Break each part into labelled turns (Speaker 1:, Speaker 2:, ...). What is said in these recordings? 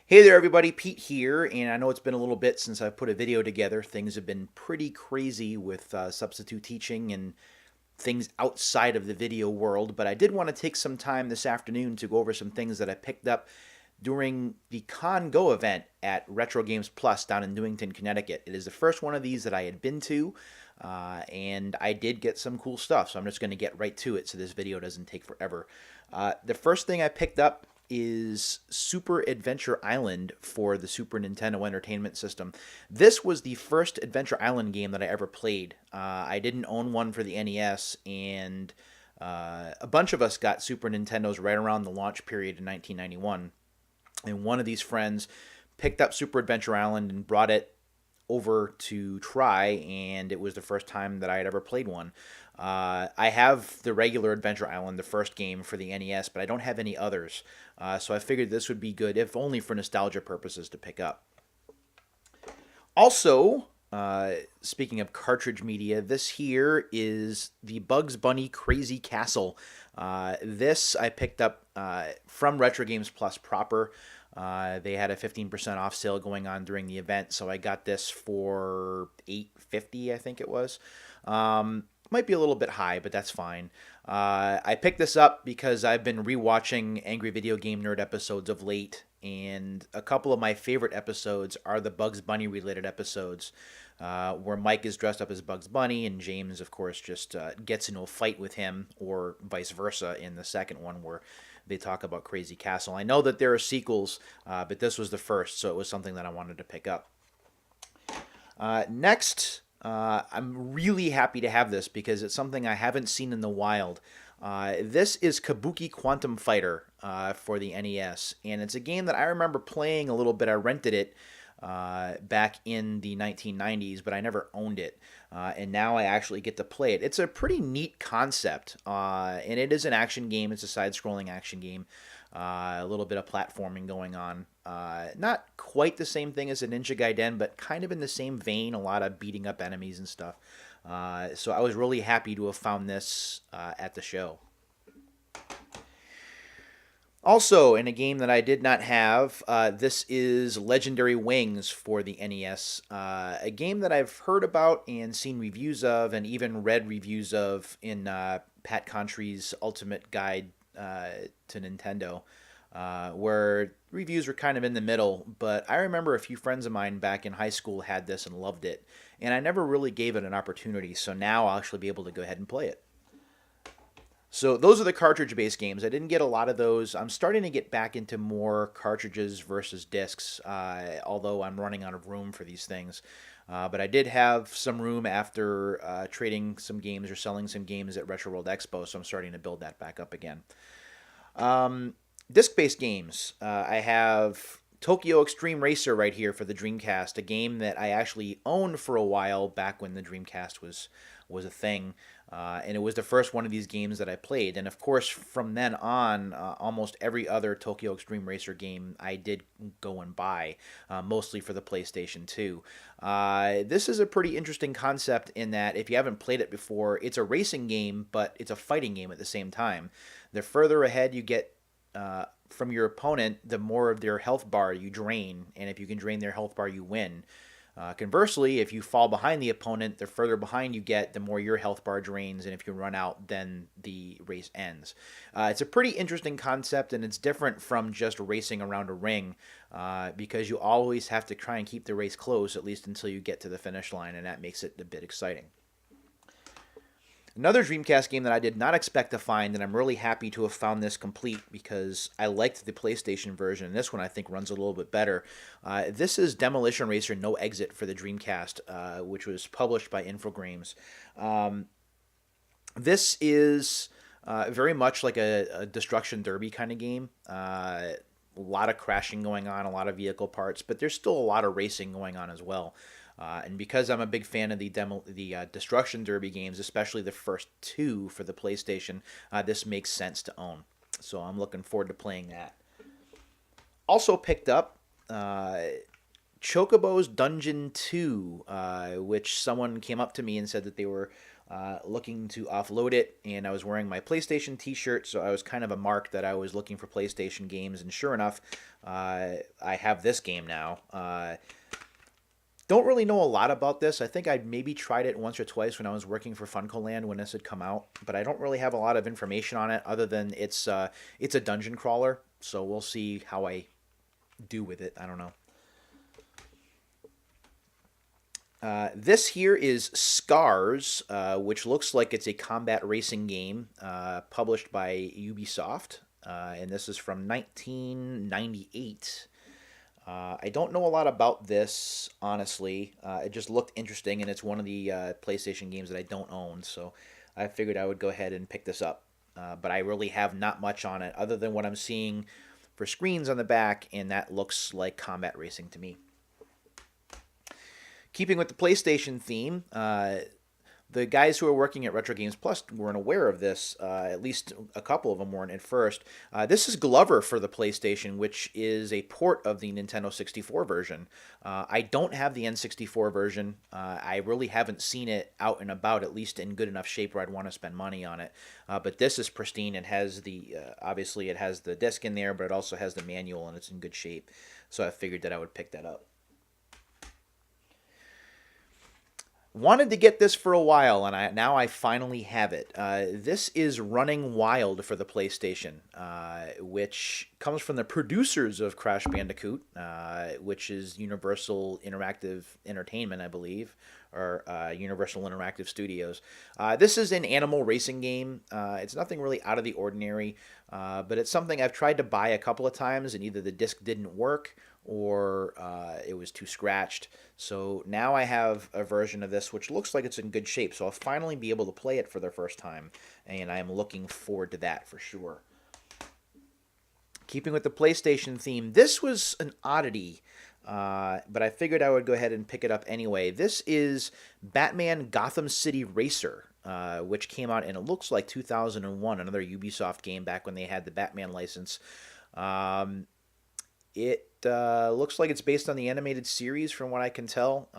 Speaker 1: Hey there, everybody. Pete here, and I know it's been a little bit since I've put a video together. Things have been pretty crazy with substitute teaching and things outside of the video world, but I did want to take some time this afternoon to go over some things that I picked up during the CONGO event at Retro Games Plus down in Newington, Connecticut. It is the first one of these that I had been to, and I did get some cool stuff, so I'm just going to get right to it so this video doesn't take forever. The first thing I picked up is Super Adventure Island for the Super Nintendo Entertainment System. This was the first Adventure Island game that I ever played. I didn't own one for the NES, and a bunch of us got Super Nintendos right around the launch period in 1991. And one of these friends picked up Super Adventure Island and brought it over to try, and it was the first time that I had ever played one. I have the regular Adventure Island, the first game for the NES, but I don't have any others. So I figured this would be good, if only for nostalgia purposes, to pick up. Also, speaking of cartridge media, this here is the Bugs Bunny Crazy Castle. This I picked up from Retro Games Plus proper. They had a 15% off sale going on during the event, so I got this for $8.50, I think it was. Might be a little bit high, but that's fine. I picked this up because I've been rewatching Angry Video Game Nerd episodes of late, and a couple of my favorite episodes are the Bugs Bunny related episodes, where Mike is dressed up as Bugs Bunny, and James, of course, just gets into a fight with him, or vice versa in the second one where they talk about Crazy Castle. I know that there are sequels, but this was the first, so it was something that I wanted to pick up. Next, I'm really happy to have this because it's something I haven't seen in the wild. This is Kabuki Quantum Fighter for the NES, and it's a game that I remember playing a little bit. I rented it back in the 1990s, but I never owned it, and now I actually get to play it. It's a pretty neat concept, and it is an action game. It's a side-scrolling action game. A little bit of platforming going on. Not quite the same thing as a Ninja Gaiden, but kind of in the same vein. A lot of beating up enemies and stuff. So I was really happy to have found this at the show. Also, in a game that I did not have, this is Legendary Wings for the NES. A game that I've heard about and seen reviews of, and even read reviews of in Pat Contry's Ultimate Guide to Nintendo, where reviews were kind of in the middle. But I remember a few friends of mine back in high school had this and loved it, and I never really gave it an opportunity. So now I'll actually be able to go ahead and play it. So those are the cartridge-based games. I didn't get a lot of those. I'm starting to get back into more cartridges versus discs, although I'm running out of room for these things. But I did have some room after trading some games or selling some games at Retro World Expo, so I'm starting to build that back up again. Disc-based games. I have Tokyo Extreme Racer right here for the Dreamcast, a game that I actually owned for a while back when the Dreamcast was a thing. And it was the first one of these games that I played. And of course, from then on, almost every other Tokyo Extreme Racer game I did go and buy, mostly for the PlayStation 2. This is a pretty interesting concept in that if you haven't played it before, it's a racing game, but it's a fighting game at the same time. The further ahead you get from your opponent, the more of their health bar you drain. And if you can drain their health bar, you win. Conversely, if you fall behind the opponent, the further behind you get, the more your health bar drains, and if you run out, then the race ends. It's a pretty interesting concept, and it's different from just racing around a ring, because you always have to try and keep the race close, at least until you get to the finish line, and that makes it a bit exciting. Another Dreamcast game that I did not expect to find, and I'm really happy to have found this complete because I liked the PlayStation version, and this one I think runs a little bit better. This is Demolition Racer No Exit for the Dreamcast, which was published by Infogrames. This is very much like a Destruction Derby kind of game. A lot of crashing going on, a lot of vehicle parts, but there's still a lot of racing going on as well. And because I'm a big fan of the Destruction Derby games, especially the first two for the PlayStation, this makes sense to own. So I'm looking forward to playing that. Also picked up Chocobo's Dungeon 2, which someone came up to me and said that they were looking to offload it, and I was wearing my PlayStation t-shirt, so I was kind of a mark that I was looking for PlayStation games, and sure enough, I have this game now. Don't really know a lot about this. I think I maybe tried it once or twice when I was working for FuncoLand when this had come out, but I don't really have a lot of information on it other than it's a dungeon crawler, so we'll see how I do with it. I don't know. This here is Scars, which looks like it's a combat racing game published by Ubisoft, and this is from 1998. I don't know a lot about this, honestly. It just looked interesting, and it's one of the PlayStation games that I don't own, so I figured I would go ahead and pick this up. But I really have not much on it, other than what I'm seeing for screens on the back, and that looks like combat racing to me. Keeping with the PlayStation theme, the guys who are working at Retro Games Plus weren't aware of this. At least a couple of them weren't at first. This is Glover for the PlayStation, which is a port of the Nintendo 64 version. I don't have the N64 version. I really haven't seen it out and about, at least in good enough shape where I'd want to spend money on it. But this is pristine. It has the obviously it has the disc in there, but it also has the manual, and it's in good shape. So I figured that I would pick that up. Wanted to get this for a while, and now I finally have it. This is Running Wild for the PlayStation, which comes from the producers of Crash Bandicoot, which is Universal Interactive Entertainment, I believe, or Universal Interactive Studios. This is an animal racing game. It's nothing really out of the ordinary, but it's something I've tried to buy a couple of times, and either the disc didn't work or it was too scratched. So now I have a version of this which looks like it's in good shape, so I'll finally be able to play it for the first time, and I am looking forward to that for sure. Keeping with the PlayStation theme, this was an oddity, but I figured I would go ahead and pick it up anyway. This is Batman Gotham City Racer, which came out in, it looks like 2001, another Ubisoft game back when they had the Batman license. It looks like it's based on the animated series from what I can tell,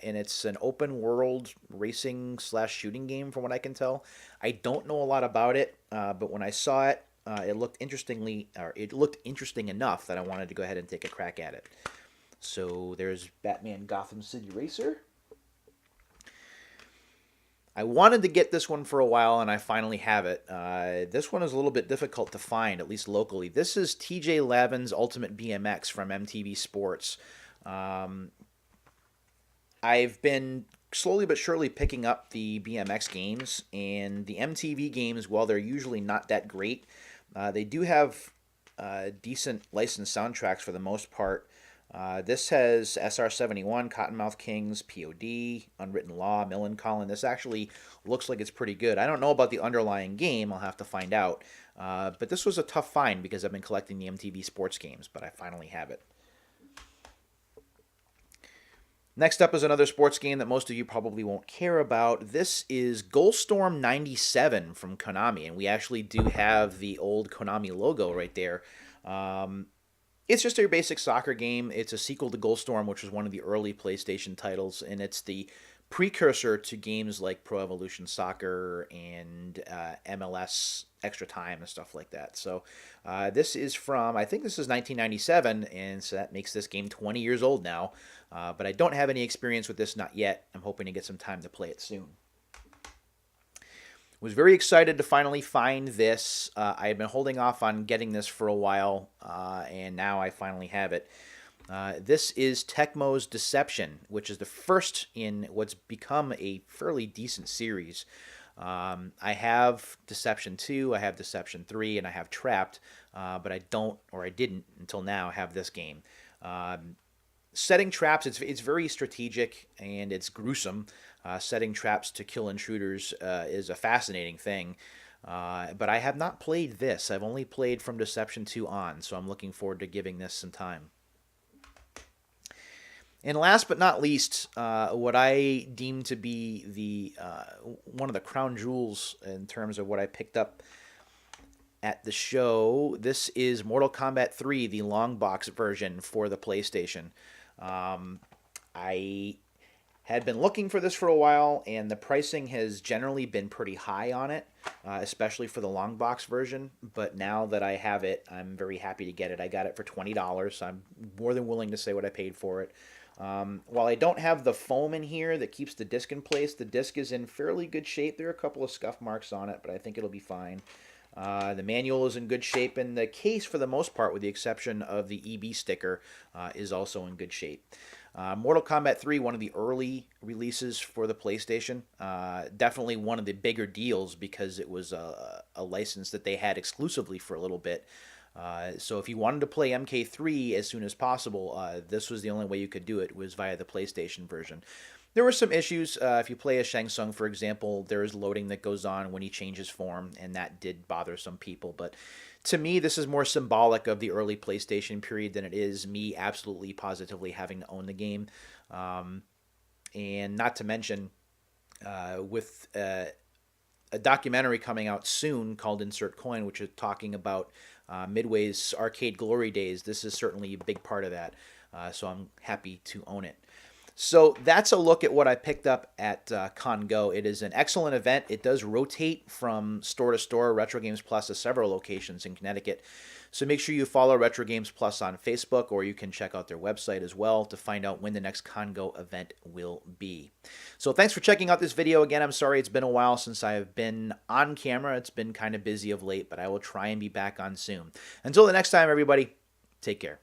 Speaker 1: and it's an open world racing / shooting game from what I can tell. I don't know a lot about it, but when I saw it, it looked interesting enough that I wanted to go ahead and take a crack at it. So there's Batman Gotham City Racer. I wanted to get this one for a while, and I finally have it. This one is a little bit difficult to find, at least locally. This is TJ Lavin's Ultimate BMX from MTV Sports. I've been slowly but surely picking up the BMX games, and the MTV games, while they're usually not that great, they do have decent licensed soundtracks for the most part. This has SR-71, Cottonmouth Kings, POD, Unwritten Law, Millencolin. This actually looks like it's pretty good. I don't know about the underlying game. I'll have to find out. But this was a tough find because I've been collecting the MTV sports games, but I finally have it. Next up is another sports game that most of you probably won't care about. This is Goldstorm 97 from Konami, and we actually do have the old Konami logo right there. It's just a basic soccer game. It's a sequel to Goldstorm, which was one of the early PlayStation titles, and it's the precursor to games like Pro Evolution Soccer and MLS Extra Time and stuff like that. So this is from, I think this is 1997, and so that makes this game 20 years old now. But I don't have any experience with this, not yet. I'm hoping to get some time to play it soon. Was very excited to finally find this. I had been holding off on getting this for a while, and now I finally have it. This is Tecmo's Deception, which is the first in what's become a fairly decent series. I have Deception 2, I have Deception 3, and I have Trapped, but I don't, or I didn't until now, have this game. Setting traps, it's very strategic and it's gruesome. Setting traps to kill intruders is a fascinating thing. But I have not played this. I've only played from Deception 2 on, so I'm looking forward to giving this some time. And last but not least, what I deem to be the one of the crown jewels in terms of what I picked up at the show, this is Mortal Kombat 3, the long box version for the PlayStation. I Had been looking for this for a while, and the pricing has generally been pretty high on it, especially for the long box version. But now that I have it, I'm very happy to get it. I got it for $20, so I'm more than willing to say what I paid for it. While I don't have the foam in here that keeps the disc in place, the disc is in fairly good shape. There are a couple of scuff marks on it, but I think it'll be fine. The manual is in good shape, and the case, for the most part, with the exception of the EB sticker, is also in good shape. Mortal Kombat 3, one of the early releases for the PlayStation. Definitely one of the bigger deals because it was a license that they had exclusively for a little bit. So if you wanted to play MK3 as soon as possible, this was the only way you could do it, was via the PlayStation version. There were some issues. If you play as Shang Tsung, for example, there is loading that goes on when he changes form, and that did bother some people. But to me, this is more symbolic of the early PlayStation period than it is me absolutely positively having to own the game. And not to mention, with a documentary coming out soon called Insert Coin, which is talking about Midway's arcade glory days, this is certainly a big part of that. So I'm happy to own it. So that's a look at what I picked up at CONNGO. It is an excellent event. It does rotate from store to store. Retro Games Plus has several locations in Connecticut. So make sure you follow Retro Games Plus on Facebook, or you can check out their website as well to find out when the next CONNGO event will be. So thanks for checking out this video. Again, I'm sorry it's been a while since I've been on camera. It's been kind of busy of late, but I will try and be back on soon. Until the next time, everybody, take care.